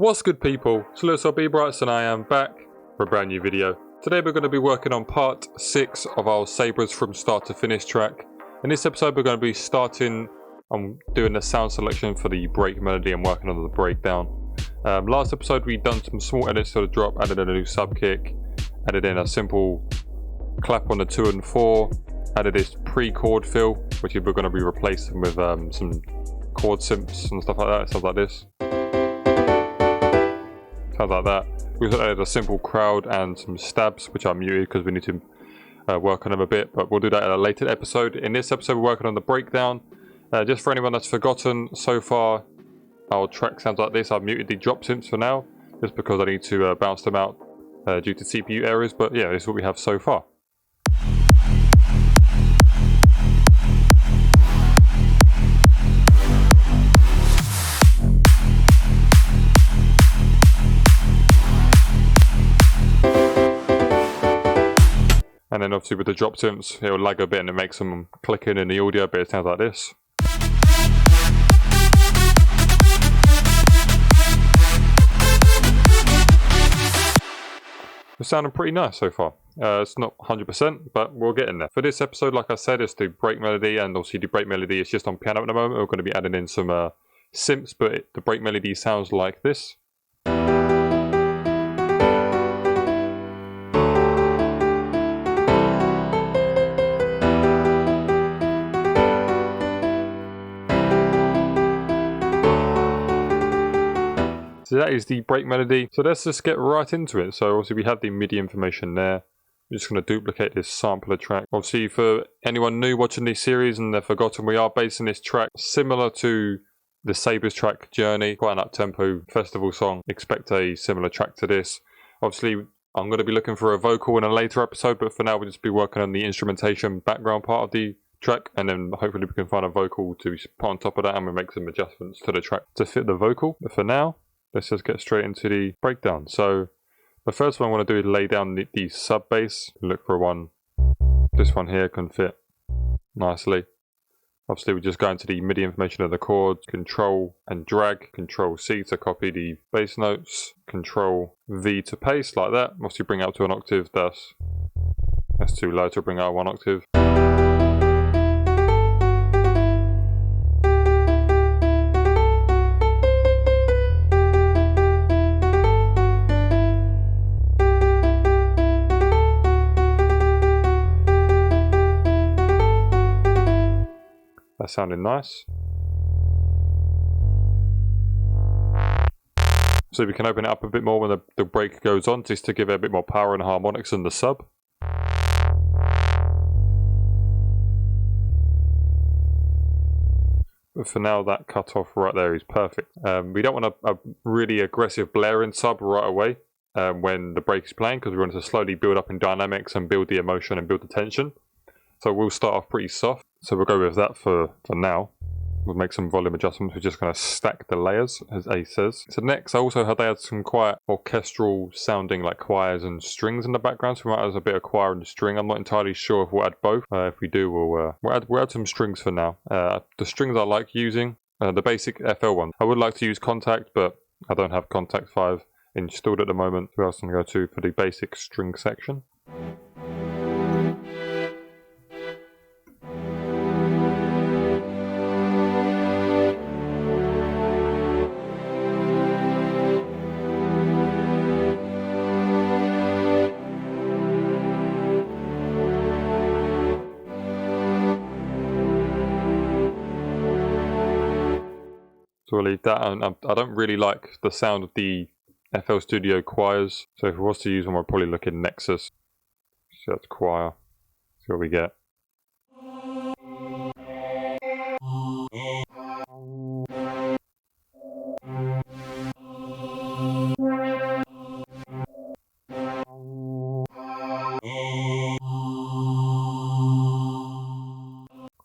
What's good, people? So it's bbrights and I am back for a brand new video. Today we're going to be working on part 6 of our SaberZ from start to finish track. In this episode we're going to be starting on doing the sound selection for the break melody and working on the breakdown. Last episode we done some small edits to the drop, added in a new sub kick, added in a simple clap on the 2 and 4, added this pre-chord fill which we're going to be replacing with some chord synths and stuff like that. It sounds like this. Sounds like that. We also added a simple crowd and some stabs which are muted because we need to work on them a bit, but we'll do that in a later episode. In this episode we're working on the breakdown. Just for anyone that's forgotten, so far our track sounds like this. I've muted the drop synths for now just because I need to bounce them out due to CPU errors, but yeah, this is what we have so far. And then obviously with the drop synths, it'll lag a bit and it makes them click in the audio, but it sounds like this. It's sounding pretty nice so far. It's not 100%, but we'll get in there. For this episode, like I said, it's the break melody, and obviously the break melody is just on piano at the moment. We're going to be adding in some synths, but the break melody sounds like this. So that is the break melody. So let's just get right into it. So obviously we have the MIDI information there. I'm just going to duplicate this sampler track. Obviously for anyone new watching this series and they've forgotten, we are basing this track similar to the SaberZ track Journey. Quite an up-tempo festival song. Expect a similar track to this. Obviously I'm going to be looking for a vocal in a later episode, but for now we'll just be working on the instrumentation background part of the track, and then hopefully we can find a vocal to put on top of that and we'll make some adjustments to the track to fit the vocal. But for now, let's just get straight into the breakdown. So the first one I want to do is lay down the sub bass. Look for one. This one here can fit nicely. Obviously we just go into the MIDI information of the chords. Control and drag. Control C to copy the bass notes. Control V to paste like that. Obviously bring it up to an octave. That's too low to bring out 1 octave. That's sounding nice. So we can open it up a bit more when the break goes on, just to give it a bit more power and harmonics in the sub. But for now, that cut off right there is perfect. We don't want a really aggressive blaring sub right away when the break is playing, because we want to slowly build up in dynamics and build the emotion and build the tension. So we'll start off pretty soft. So we'll go with that for now. We'll make some volume adjustments. We're just going to stack the layers, as A says. So next, I also heard they had some quite orchestral sounding like choirs and strings in the background. So we might add a bit of choir and string. I'm not entirely sure if we'll add both. If we do, we'll add some strings for now. The strings I like using, the basic FL one. I would like to use Contact, but I don't have Contact 5 installed at the moment. Who else can I go to for the basic string section? So we'll leave that, and I don't really like the sound of the FL Studio choirs, so if we was to use one, we'll probably look in Nexus. So that's choir. See what we get.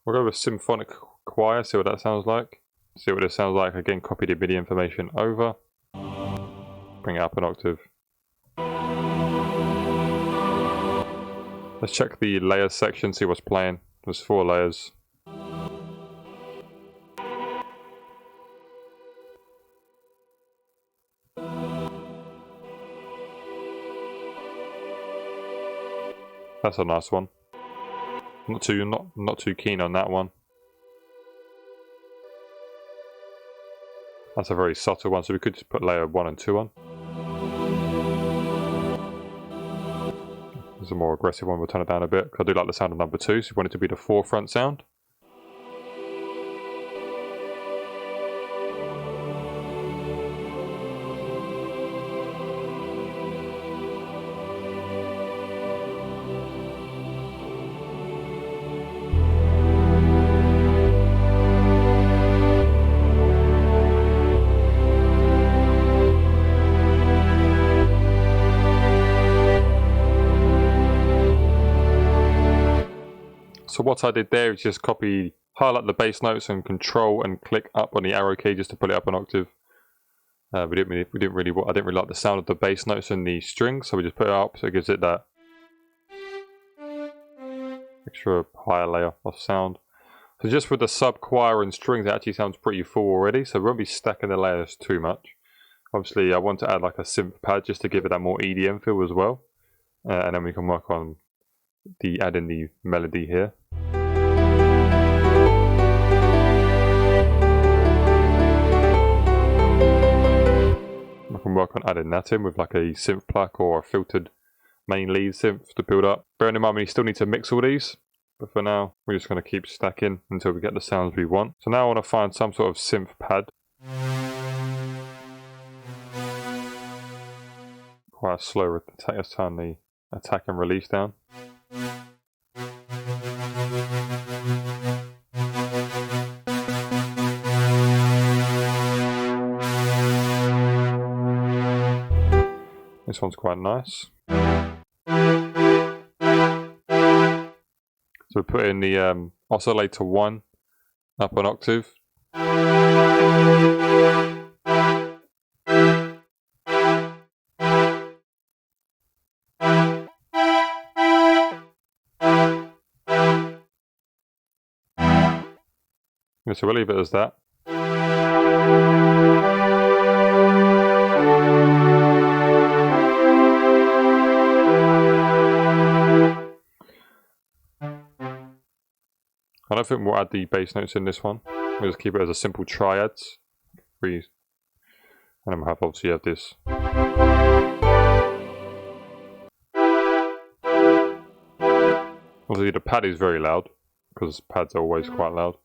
We'll go with symphonic choir, see what that sounds like. See what this sounds like. Again, copy the MIDI information over. Bring it up an octave. Let's check the layers section, see what's playing. There's 4 layers. That's a nice one. Not too keen on that one. That's a very subtle one, so we could just put layer 1 and 2 on. There's a more aggressive one, we'll turn it down a bit, because I do like the sound of number 2, so we want it to be the forefront sound. So what I did there is just highlight the bass notes and control and click up on the arrow key just to put it up an octave. I didn't really like the sound of the bass notes and the strings, so we just put it up so it gives it that extra higher layer of sound. So just with the sub choir and strings, it actually sounds pretty full already, so we won't be stacking the layers too much. Obviously, I want to add like a synth pad just to give it that more EDM feel as well, and then we can work on adding the melody here. I can work on adding that in with like a synth plaque or a filtered main lead synth to build up. Bearing in mind we still need to mix all these, but for now we're just going to keep stacking until we get the sounds we want. So now I want to find some sort of synth pad. Quite a slow attack. Let's turn the attack and release down. This one's quite nice. So we put in the oscillator 1 up an octave. So we'll leave it as that. I don't think we'll add the bass notes in this one. We'll just keep it as a simple triads. And then we'll obviously have this. Obviously the pad is very loud, because pads are always quite loud.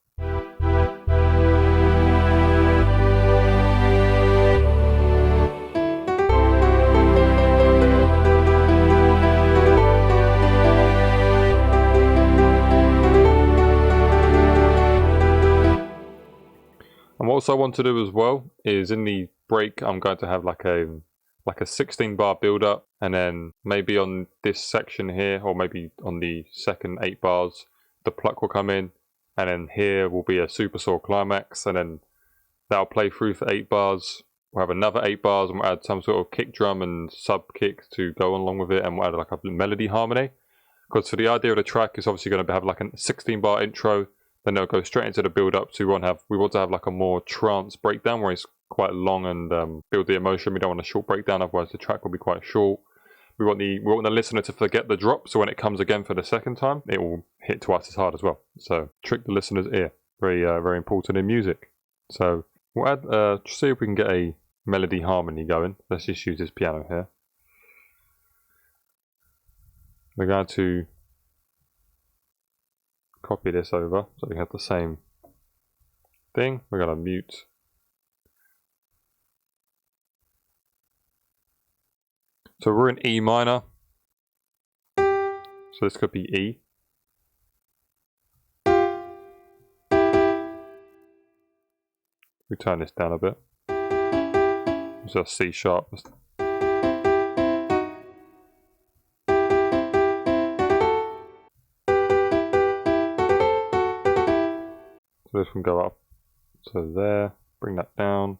And what also I want to do as well is in the break I'm going to have like a 16 bar build up, and then maybe on this section here, or maybe on the second 8 bars, the pluck will come in, and then here will be a super saw climax, and then that'll play through for 8 bars. We'll have another 8 bars and we'll add some sort of kick drum and sub kick to go along with it, and we'll add like a melody harmony. Because for the idea of the track is obviously going to have like a 16 bar intro, then they'll go straight into the build up. So we want to have like a more trance breakdown where it's quite long and build the emotion. We don't want a short breakdown, otherwise the track will be quite short. We want the listener to forget the drop, so when it comes again for the second time, it will hit twice as hard as well. So trick the listener's ear. Very important in music. So we'll add, just see if we can get a melody harmony going. Let's just use this piano here. We're going to copy this over so we have the same thing. We're going to mute. So we're in E minor. So this could be E. We turn this down a bit. It's a C sharp. So this can go up to there, bring that down.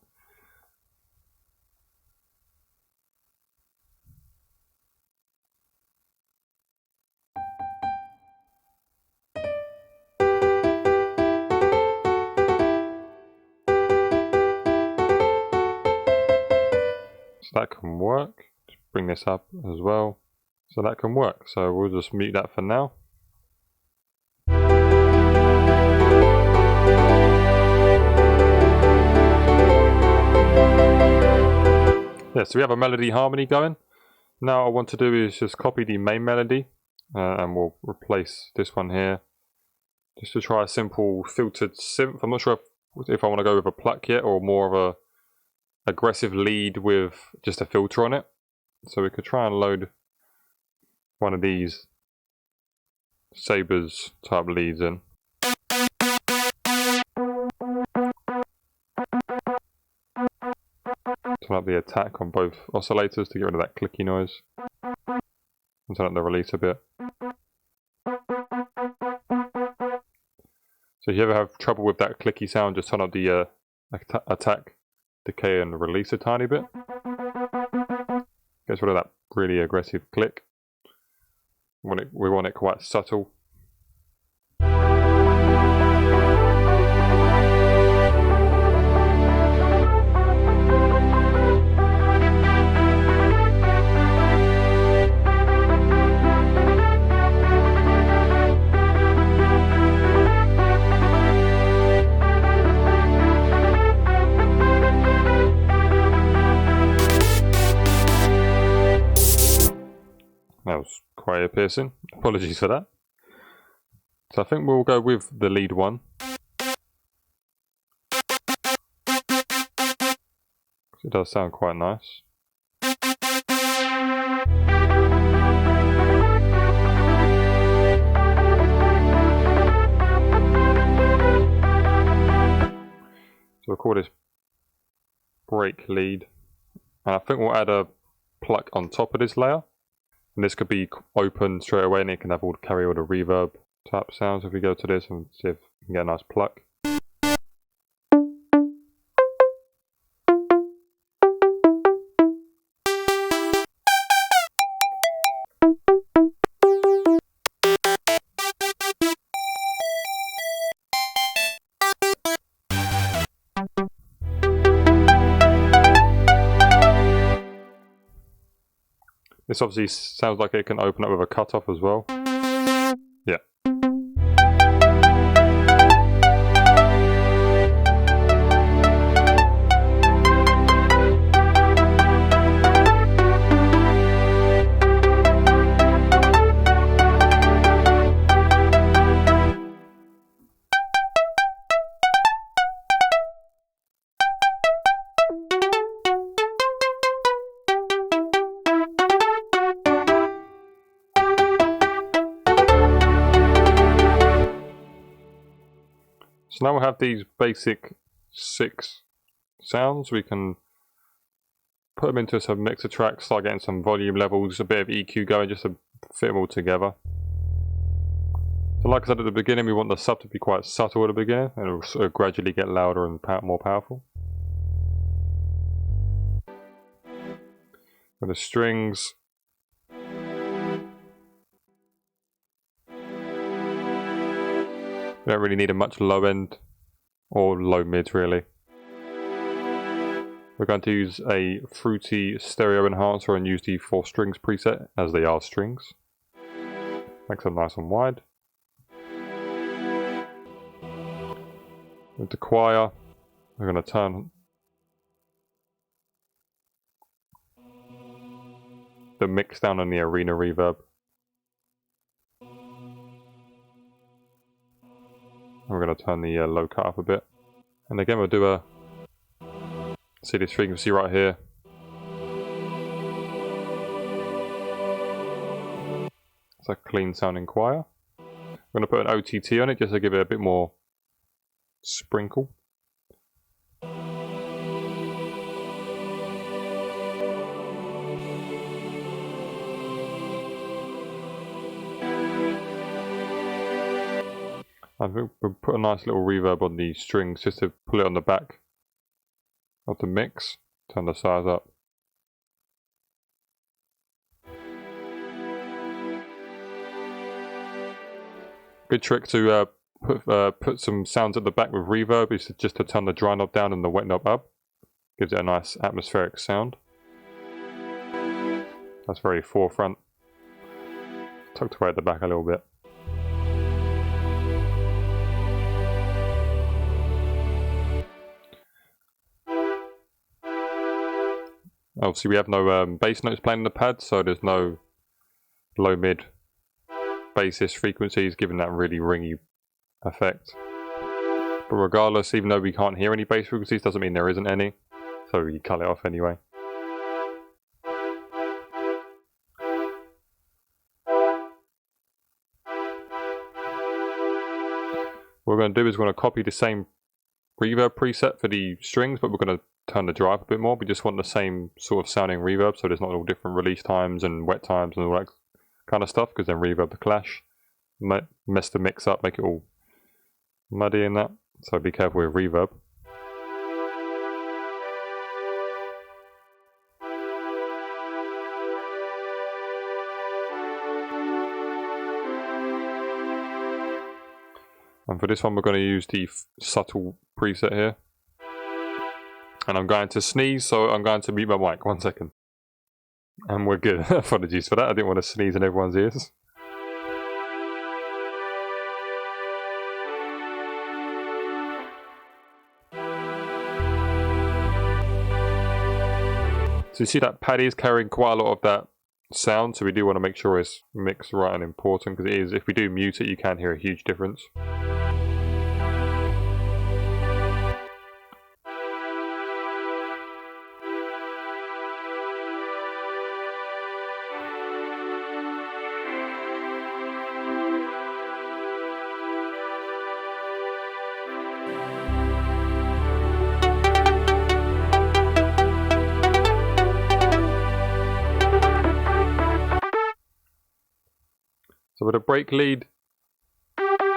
So that can work. Just bring this up as well. So that can work. So we'll just mute that for now. Yeah, so we have a melody harmony going. Now what I want to do is just copy the main melody and we'll replace this one here. Just to try a simple filtered synth. I'm not sure if I want to go with a pluck yet or more of a aggressive lead with just a filter on it. So we could try and load one of these SaberZ type leads in. Turn up the attack on both oscillators to get rid of that clicky noise. And turn up the release a bit. So if you ever have trouble with that clicky sound, just turn up the attack, decay and release a tiny bit. Gets rid of that really aggressive click. We want it quite subtle. That was quite ear-piercing. Apologies for that. So I think we'll go with the lead one. It does sound quite nice. So we'll call this break lead. And I think we'll add a pluck on top of this layer. And this could be open straight away and it can have carry all the reverb type sounds. If we go to this and see if we can get a nice pluck. This obviously sounds like it can open up with a cutoff as well. Yeah. So now we'll have these basic 6 sounds. We can put them into some mixer tracks, start getting some volume levels, a bit of EQ going just to fit them all together. So like I said at the beginning, we want the sub to be quite subtle at the beginning and it'll sort of gradually get louder and more powerful. For the strings, we don't really need a much low end or low mid really. We're going to use a fruity stereo enhancer and use the 4 strings preset as they are strings. Makes them nice and wide. With the choir, we're going to turn the mix down on the arena reverb. We're going to turn the low cut up a bit. And again we'll do a, see this frequency right here. It's a clean sounding choir. We're going to put an OTT on it just to give it a bit more sprinkle. I think we'll put a nice little reverb on the strings just to pull it on the back of the mix. Turn the size up. Good trick to put some sounds at the back with reverb is just to turn the dry knob down and the wet knob up. Gives it a nice atmospheric sound. That's very forefront. tucked away at the back a little bit. Obviously we have no bass notes playing on the pad, so there's no low mid bassist frequencies giving that really ringy effect. But regardless, even though we can't hear any bass frequencies, doesn't mean there isn't any, so we cut it off anyway. What we're going to do is we're going to copy the same reverb preset for the strings, but we're going to turn the drive a bit more. We just want the same sort of sounding reverb, so there's not all different release times and wet times and all that kind of stuff, because then reverb the clash, mess the mix up, make it all muddy in that. So be careful with reverb. And for this one we're going to use the subtle preset here. And I'm going to sneeze, so I'm going to mute my mic. 1 second. And we're good. Apologies for that, I didn't want to sneeze in everyone's ears. So you see that paddy is carrying quite a lot of that sound, so we do want to make sure it's mixed right and important, because it is, if we do mute it, you can hear a huge difference. So with a break lead, I'm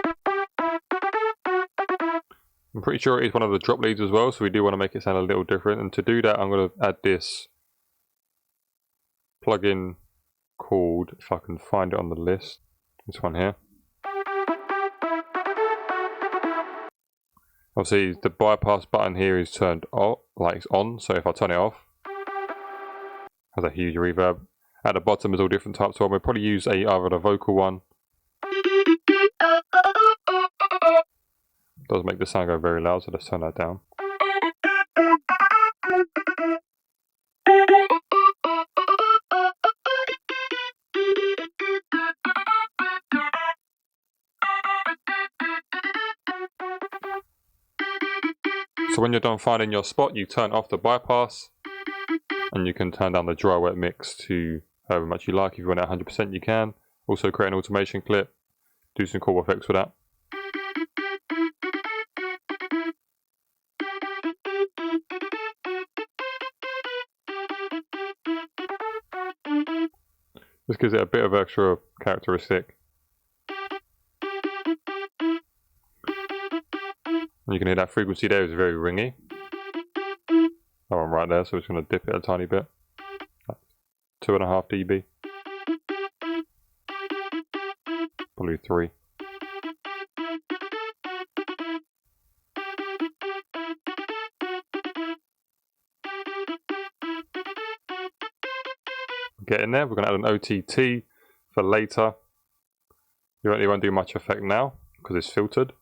pretty sure it is one of the drop leads as well, so we do want to make it sound a little different. And to do that, I'm going to add this plugin called, if I can find it on the list, this one here. Obviously the bypass button here is turned off, like it's on, so if I turn it off, it has a huge reverb. At the bottom is all different types, so we'll probably use either the vocal one. It does make the sound go very loud, so let's turn that down. So when you're done finding your spot, you turn off the bypass, and you can turn down the dry wet mix to however much you like. If you want it 100% you can. Also create an automation clip, do some cool effects with that. This gives it a bit of extra characteristic. And you can hear that frequency there is very ringy. That one right there, so it's going to dip it a tiny bit. 2.5 dB. Probably 3. Get in there, we're going to add an OTT for later. You really won't do much effect now because it's filtered.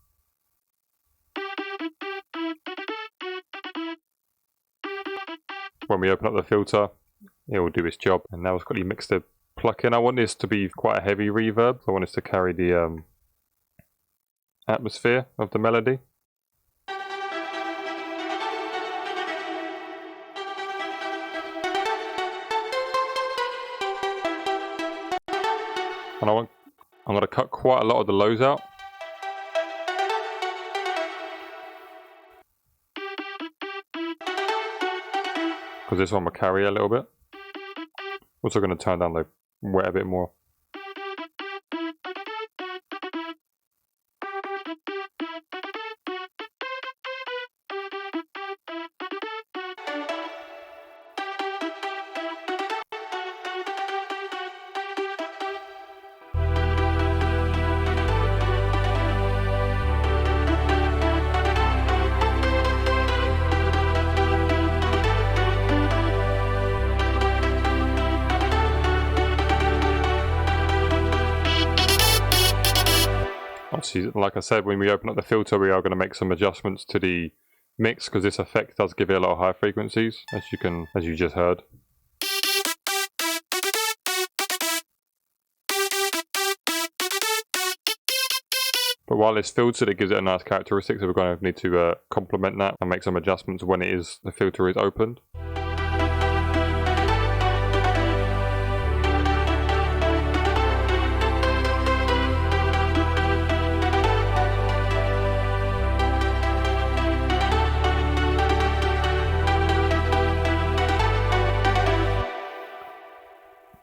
When we open up the filter, it will do its job. And now it's quickly mixed the pluck in. I want this to be quite a heavy reverb. I want this to carry the atmosphere of the melody. And I'm going to cut quite a lot of the lows out. Because this one will carry a little bit. Also going to turn down the wet a bit more. obviously, like I said, when we open up the filter, we are going to make some adjustments to the mix because this effect does give it a lot of high frequencies, as you just heard. But while it's filtered, it gives it a nice characteristic, so we're going to need to complement that and make some adjustments when the filter is opened.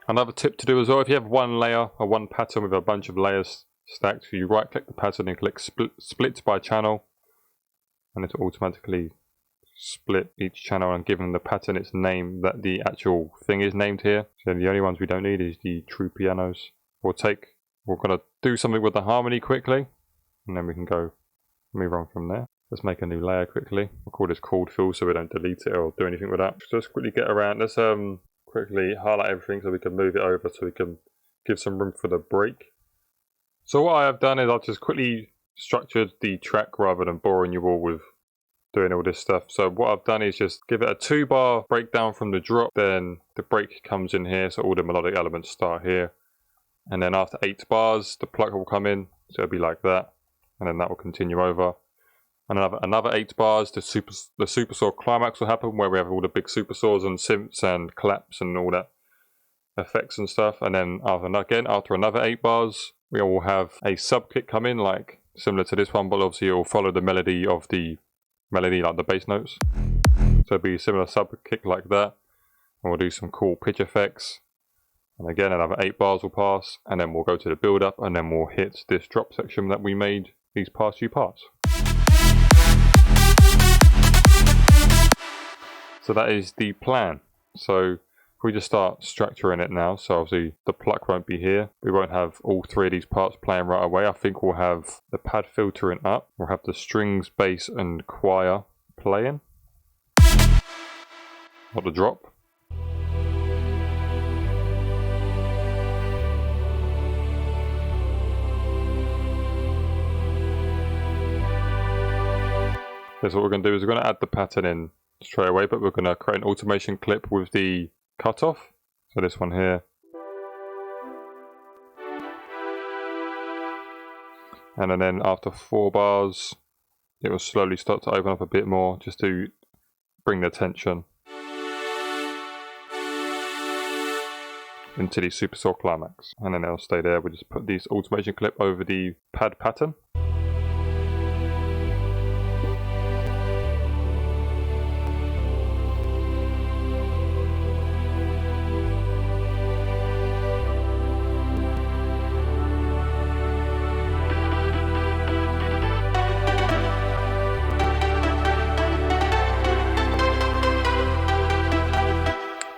Another tip to do as well, if you have one layer or one pattern with a bunch of layers stacked, you right click the pattern and click split by channel, and it'll automatically split each channel and give them the pattern its name that the actual thing is named here. So the only ones we don't need is the true pianos. We're going to do something with the harmony quickly, and then we can move on from there. Let's make a new layer quickly. We'll call this cold fill so we don't delete it or do anything with that. Just quickly get around. Let's quickly highlight everything so we can move it over so we can give some room for the break. So what I have done is I've just quickly structured the track rather than boring you all with doing all this stuff. So what I've done is just give it a 2-bar breakdown from the drop, then the break comes in here, so all the melodic elements start here, and then after 8 bars the pluck will come in, so it'll be like that, and then that will continue over. And another 8 bars, the super saw climax will happen, where we have all the big super saws and synths and claps and all that effects and stuff. And then after another 8 bars, we will have a sub kick come in, like similar to this one, but obviously it will follow the melody of the melody, like the bass notes. So it'll be a similar sub kick like that, and we'll do some cool pitch effects. And again, another 8 bars will pass, and then we'll go to the build up, and then we'll hit this drop section that we made these past few parts. So that is the plan. So if we just start structuring it now, so obviously the pluck won't be here. We won't have all 3 of these parts playing right away. I think we'll have the pad filtering up. We'll have the strings, bass and choir playing. Not the drop. So what we're going to do is we're going to add the pattern in straight away, but we're going to create an automation clip with the cutoff. So this one here. And then after 4 bars, it will slowly start to open up a bit more just to bring the tension into the super saw climax. And then it'll stay there. We'll just put this automation clip over the pad pattern.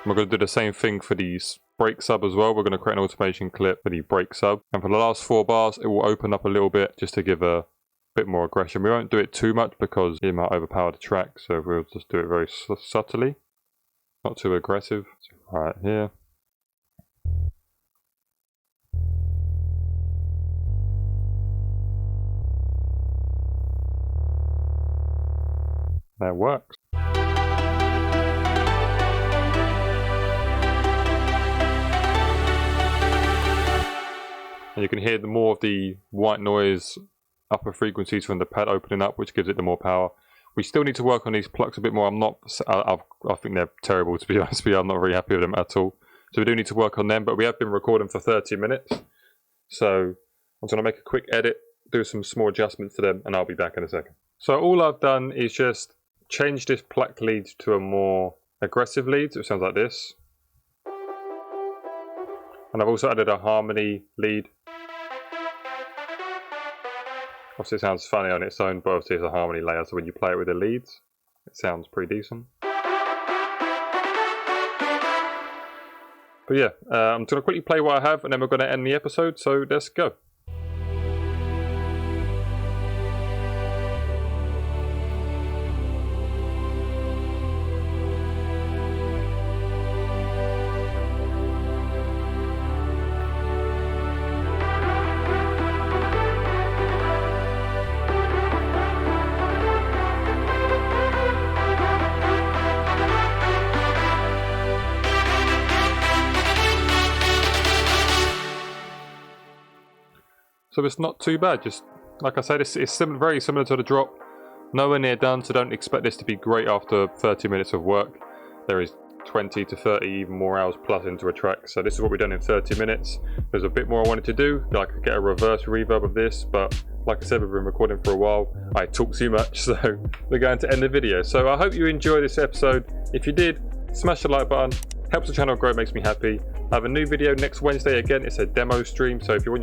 We're going to do the same thing for the break sub as well. We're going to create an automation clip for the break sub. And for the last 4 bars, it will open up a little bit just to give a bit more aggression. We won't do it too much because it might overpower the track. So we'll just do it very subtly, not too aggressive. So right here. That works. And you can hear more of the white noise upper frequencies from the pad opening up, which gives it the more power. We still need to work on these plucks a bit more. I think they're terrible, to be honest with you. I'm not very happy with them at all. So we do need to work on them, but we have been recording for 30 minutes. So I'm going to make a quick edit, do some small adjustments to them, and I'll be back in a second. So all I've done is just change this pluck lead to a more aggressive lead. So it sounds like this. And I've also added a harmony lead. Obviously it sounds funny on its own, but obviously it's a harmony layer, so when you play it with the leads, it sounds pretty decent. But yeah, I'm going to quickly play what I have, and then we're going to end the episode, so let's go. so it's not too bad. Just like I said, it's very similar to the drop. Nowhere near done, so don't expect this to be great after 30 minutes of work. There is 20 to 30, even more hours plus into a track. So this is what we've done in 30 minutes. There's a bit more I wanted to do. I could get a reverse reverb of this, but like I said, we've been recording for a while. I talk too much, so we're going to end the video. So I hope you enjoyed this episode. If you did, smash the like button. Helps the channel grow, makes me happy. I have a new video next Wednesday. Again, it's a demo stream. So if you want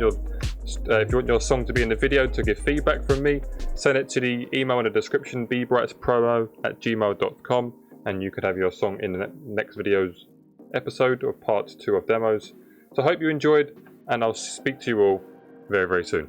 your song to be in the video, to give feedback from me, send it to the email in the description, bbrightzpromo@gmail.com, and you could have your song in the next video's episode or part 2 of demos. So I hope you enjoyed, and I'll speak to you all very, very soon.